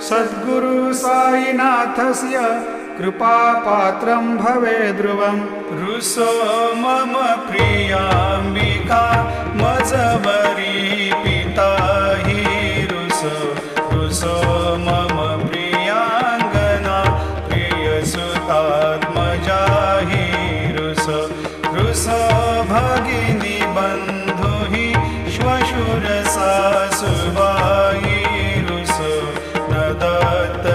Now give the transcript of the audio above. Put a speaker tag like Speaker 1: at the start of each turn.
Speaker 1: सद्गुरु साईनाथस्य कृपापात्रं भवे ध्रुवम्।
Speaker 2: रुसो मम प्रियाम्बिका मजवरी पिता हि रुसो रुसो मम प्रियांगना प्रियसुतात्मजा हि रुसो रुसो भगिनी बंधु हि श्वशुर सासुबाई रुसो न दत्त